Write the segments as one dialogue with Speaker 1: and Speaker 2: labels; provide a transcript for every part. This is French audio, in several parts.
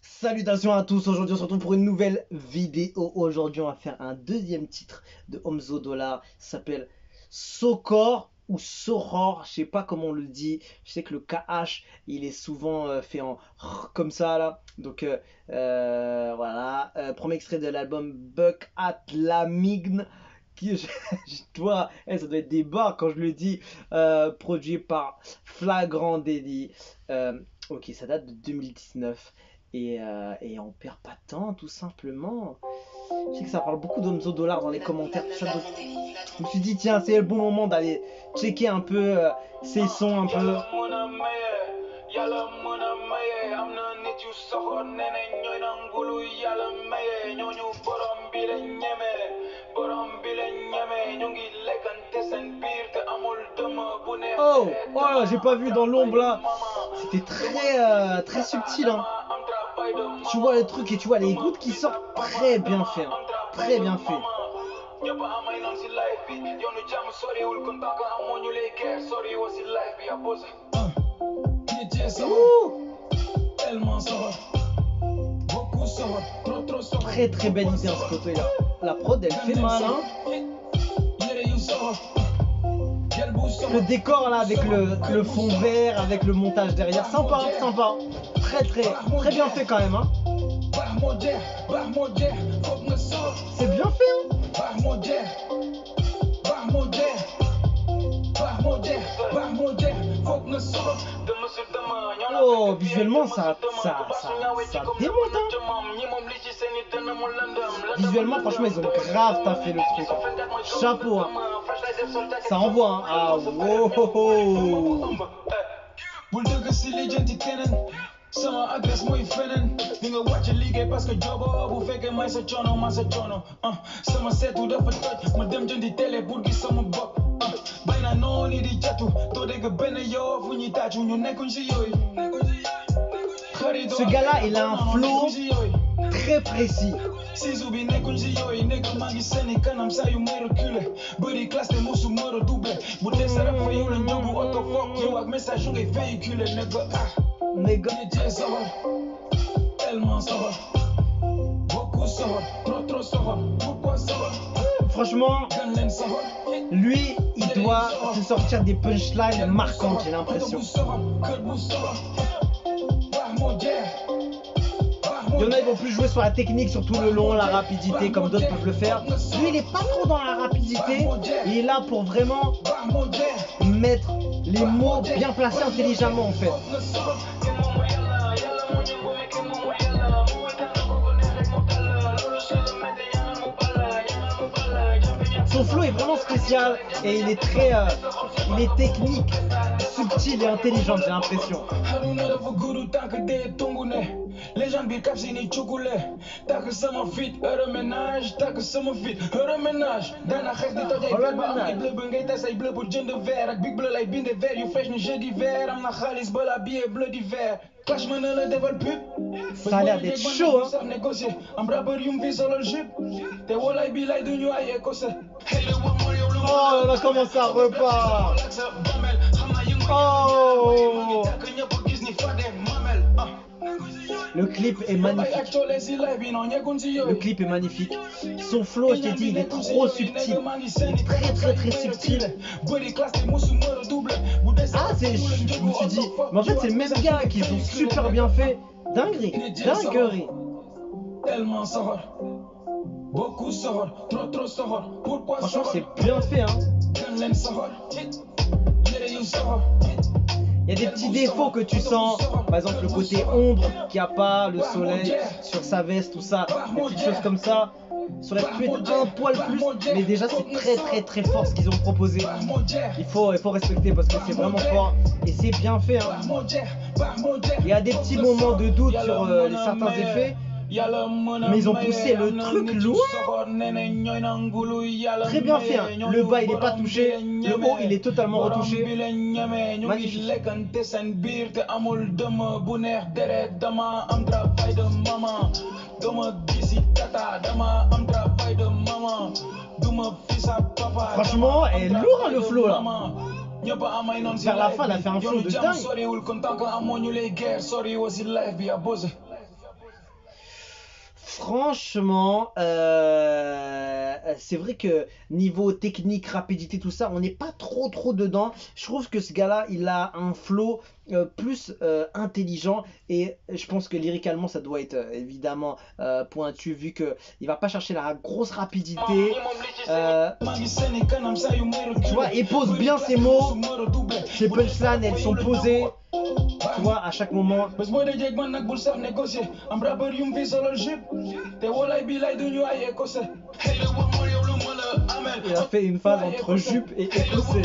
Speaker 1: Salutations à tous, aujourd'hui on se retrouve pour une nouvelle vidéo. Aujourd'hui on va faire un deuxième titre de Omzo Dollar. Ça s'appelle Socor ou Soror, je sais pas comment on le dit. Je sais que le KH il est souvent fait en comme ça là. Donc voilà, premier extrait de l'album Buck at la Migne. Qui, toi, ça doit être des barres quand je le dis, produit par Flagrant Délit. Ok, ça date de 2019 et on perd pas de temps tout simplement. Je sais que ça parle beaucoup d'Omzo Dollar dans les commentaires, tout ça. Donc, je me suis dit, tiens, c'est le bon moment d'aller checker un peu ces sons un peu. Oh, oh, j'ai pas vu dans l'ombre là. C'était très subtil, hein. Tu vois le truc et tu vois les gouttes qui sortent, très bien fait, hein. Très bien fait. Très belle idée ce côté là. La prod elle fait mal, hein. Le décor là avec le fond vert, avec le montage derrière, sympa, sympa. Très bien fait quand même, hein. C'est bien fait, hein. Oh, visuellement ça démonte, hein. Visuellement franchement ils ont grave taffé le truc. Chapeau, hein. Ça envoie, hein. Ah wow, oh, oh.
Speaker 2: Sama adres mooy feneen di nga wàcc liggéey parce que jobo bu fekkee may sa coono ma sa coono sama seetu dafa toj ma dem jëndi télé pour gis sama bopp bay na noonu di jatu doo dégg benn yoo fu ñuy tàccu ñu nekkuñ si yooyu.
Speaker 1: Ce gars-là, il a un flow très précis.
Speaker 2: Sisu bi nekkuñ si yooyu nekk maa ngi seeni kanam saa yu may reculer bëri classe te musu ma redoublé bu dee sa rap fa yow la njóobu oto foog yow ak message yu ngay véhiculer nekk
Speaker 1: Nigga.
Speaker 2: Tellement sort, beaucoup sort, trop sort, pourquoi sort?
Speaker 1: Franchement, lui, il doit se sortir des punchlines marquantes, j'ai l'impression. Il y en a, ils vont plus jouer sur la technique, sur tout le long, la rapidité, comme d'autres peuvent le faire. Lui, il est pas trop dans la rapidité. Il est là pour vraiment mettre les mots bien placés intelligemment, en fait. Son flow est vraiment spécial et il est il est technique, subtil et intelligent, j'ai l'impression.
Speaker 2: Les gens bi kapsi ni cukule tak sama fit reménage tak sama fit reménage dana xex di tojay ba bleu ba ngay tassay bleu pour jënd verre ak big bleu lay binde verre yu fresh ni jeudi vert am na xaliss ba la billet bleu d'hiver clash mën na la defal pub.
Speaker 1: Ça a l'air d'être chaud, hein.
Speaker 2: Négocier am rappeur yu fi solo jupe te wolay bi lay duñu ay écossais.
Speaker 1: Oh là, comment ça repart. Oh. Le clip est magnifique. Le clip est magnifique. Son flow, je t'ai dit, il est trop subtil. Il est très subtil. Ah, je me suis dit, mais en fait, c'est le même gars qui ont super bien fait. Dinguerie.
Speaker 2: Tellement sort, beaucoup sort, trop sort. Pourquoi
Speaker 1: franchement, c'est bien fait, hein. Il y a des petits défauts que tu sens, par exemple le côté ombre qu'il n'y a pas, le soleil sur sa veste, tout ça, des petites choses comme ça. Ça aurait pu être un poil plus, mais déjà c'est très fort ce qu'ils ont proposé. Il faut respecter parce que c'est vraiment fort et c'est bien fait, hein. Il y a des petits moments de doute sur certains effets, mais ils ont poussé le truc loin. Très bien fait, hein. Le bas il n'est pas touché, le haut il est totalement retouché. Magnifique. Franchement, elle est lourde, hein, le flow là. Vers la fin, elle a fait un flow de dingue. Franchement, c'est vrai que niveau technique, rapidité, tout ça, on n'est pas trop dedans. Je trouve que ce gars-là, il a un flow plus intelligent et je pense que lyricalement, ça doit être évidemment pointu vu que il va pas chercher la grosse rapidité. Tu vois, il pose bien ses mots, ses punchlines, elles sont posées. Tu vois, à chaque moment. Il a fait une phase entre jupe et écossais.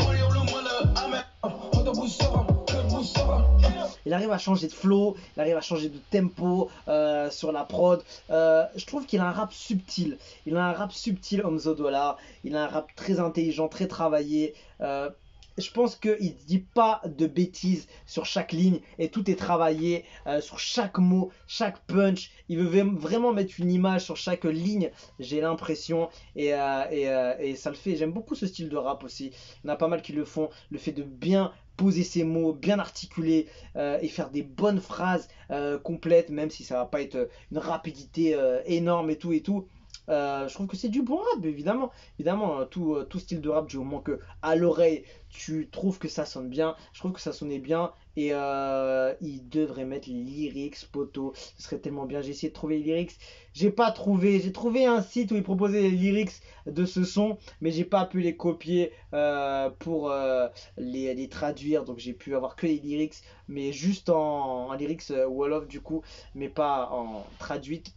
Speaker 1: Il arrive à changer de flow, il arrive à changer de tempo sur la prod. Je trouve qu'il a un rap subtil. Il a un rap subtil, Omzo Dollar. Il a un rap très intelligent, très travaillé. Je pense qu'il ne dit pas de bêtises sur chaque ligne et tout est travaillé sur chaque mot, chaque punch. Il veut vraiment mettre une image sur chaque ligne, j'ai l'impression. Et ça le fait. J'aime beaucoup ce style de rap aussi. Il y en a pas mal qui le font. Le fait de bien poser ses mots, bien articuler et faire des bonnes phrases complètes, même si ça va pas être une rapidité énorme et tout et tout. Je trouve que c'est du bon rap, évidemment. Évidemment, tout style de rap, du moment que à l'oreille, tu trouves que ça sonne bien. Je trouve que ça sonnait bien. Et il devrait mettre les lyrics, poto. Ce serait tellement bien. J'ai essayé de trouver les lyrics. J'ai pas trouvé. J'ai trouvé un site où il proposait les lyrics de ce son. Mais j'ai pas pu les copier pour les traduire. Donc j'ai pu avoir que les lyrics. Mais juste en lyrics Wolof du coup. Mais pas en traduite.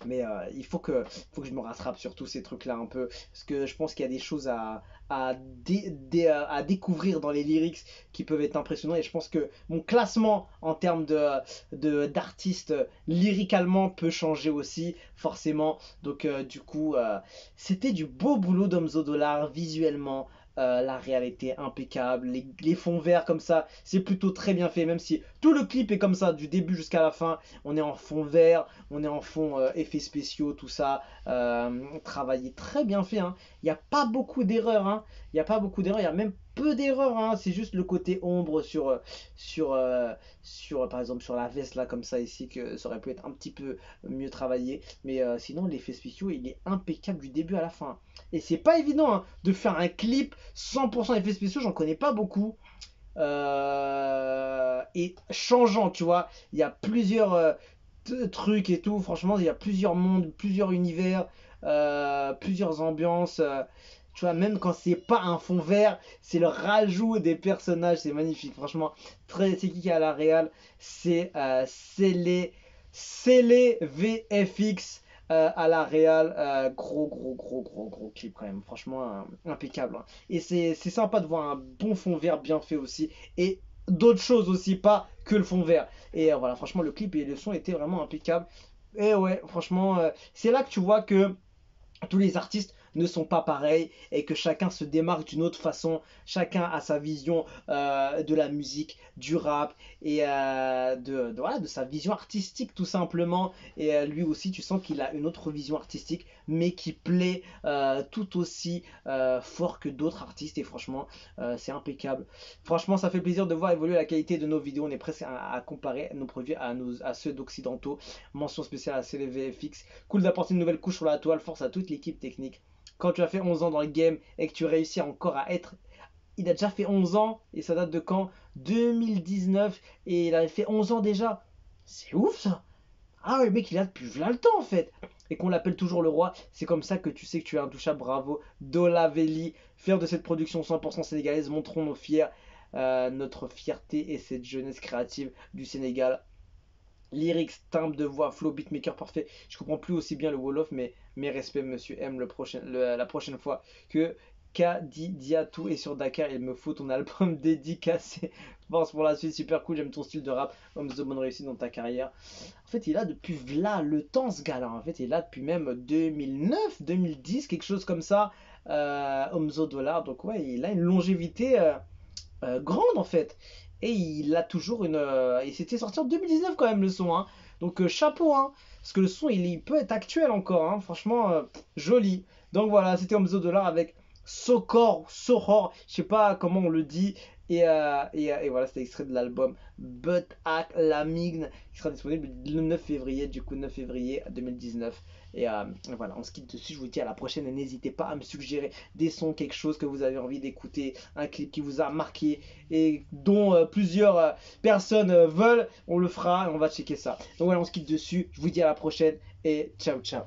Speaker 1: Mais il faut que je me rattrape sur tous ces trucs-là un peu. Parce que je pense qu'il y a des choses à découvrir dans les lyrics qui peuvent être impressionnants. Et je pense que mon classement en termes d'artistes lyricalement peut changer aussi, forcément. Donc du coup, c'était du beau boulot d'Omzo Dollar visuellement. La réalité impeccable, les fonds verts comme ça, c'est plutôt très bien fait, même si tout le clip est comme ça, du début jusqu'à la fin, on est en fond vert, on est en fond effets spéciaux, tout ça, travaillé très bien fait, hein. Il n'y a pas beaucoup d'erreurs, hein. Il n'y a pas beaucoup d'erreurs, il y a même peu d'erreurs, hein. C'est juste le côté ombre sur par exemple sur la veste là comme ça ici que ça aurait pu être un petit peu mieux travaillé, mais sinon l'effet spéciaux il est impeccable du début à la fin. Et c'est pas évident hein, de faire un clip 100% effets spéciaux, j'en connais pas beaucoup. Et changeant, tu vois, il y a plusieurs trucs et tout. Franchement, il y a plusieurs mondes, plusieurs univers, plusieurs ambiances. Tu vois, même quand c'est pas un fond vert, c'est le rajout des personnages, c'est magnifique. Franchement, c'est qui a la réal? C'est les VFX à la réal. Gros clip quand même. Franchement, impeccable, hein. Et c'est sympa de voir un bon fond vert bien fait aussi. Et d'autres choses aussi, pas que le fond vert. Et voilà, franchement, le clip et le son étaient vraiment impeccables. Et ouais, franchement, c'est là que tu vois que tous les artistes ne sont pas pareils et que chacun se démarque d'une autre façon, chacun a sa vision de la musique, du rap et voilà, de sa vision artistique tout simplement. Et lui aussi, tu sens qu'il a une autre vision artistique, mais qui plaît tout aussi fort que d'autres artistes. Et franchement, c'est impeccable. Franchement, ça fait plaisir de voir évoluer la qualité de nos vidéos. On est presque à comparer nos produits à ceux d'occidentaux. Mention spéciale à CLVFX. Cool d'apporter une nouvelle couche sur la toile. Force à toute l'équipe technique. Quand tu as fait 11 ans dans le game et que tu réussis encore à être... Il a déjà fait 11 ans et ça date de quand? 2019 et il avait fait 11 ans déjà. C'est ouf ça. Ah ouais, le mec il a depuis là le temps en fait. Et qu'on l'appelle toujours le roi. C'est comme ça que tu sais que tu es intouchable. Bravo. Dolavelli, fier de cette production 100% sénégalaise. Montrons notre fierté et cette jeunesse créative du Sénégal. Lyrics, timbre de voix, flow, beatmaker parfait. Je comprends plus aussi bien le Wolof, mais mes respects, monsieur M, la prochaine fois que Kadi Diatou est sur Dakar, il me faut ton album dédicacé. Force pour la suite, super cool, j'aime ton style de rap. Omzo, bonne réussite dans ta carrière. En fait, il est là depuis là le temps, ce gars-là. En fait, il est là depuis même 2009, 2010, quelque chose comme ça. Omzo Dollar, donc ouais, il a une longévité grande en fait. Et il a toujours une. Et c'était sorti en 2019 quand même le son, hein. Donc chapeau, hein. Parce que le son il peut être actuel encore, hein. Franchement, joli. Donc voilà, c'était Omzo Dollar avec Sokor, Sohor, je sais pas comment on le dit. Et voilà, c'était extrait de l'album But Ak Lamign qui sera disponible le 9 février, du coup 9 février 2019. Voilà, on se quitte dessus. Je vous dis à la prochaine et n'hésitez pas à me suggérer des sons, quelque chose que vous avez envie d'écouter, un clip qui vous a marqué et dont plusieurs personnes veulent. On le fera et on va checker ça. Donc voilà, on se quitte dessus. Je vous dis à la prochaine et ciao ciao.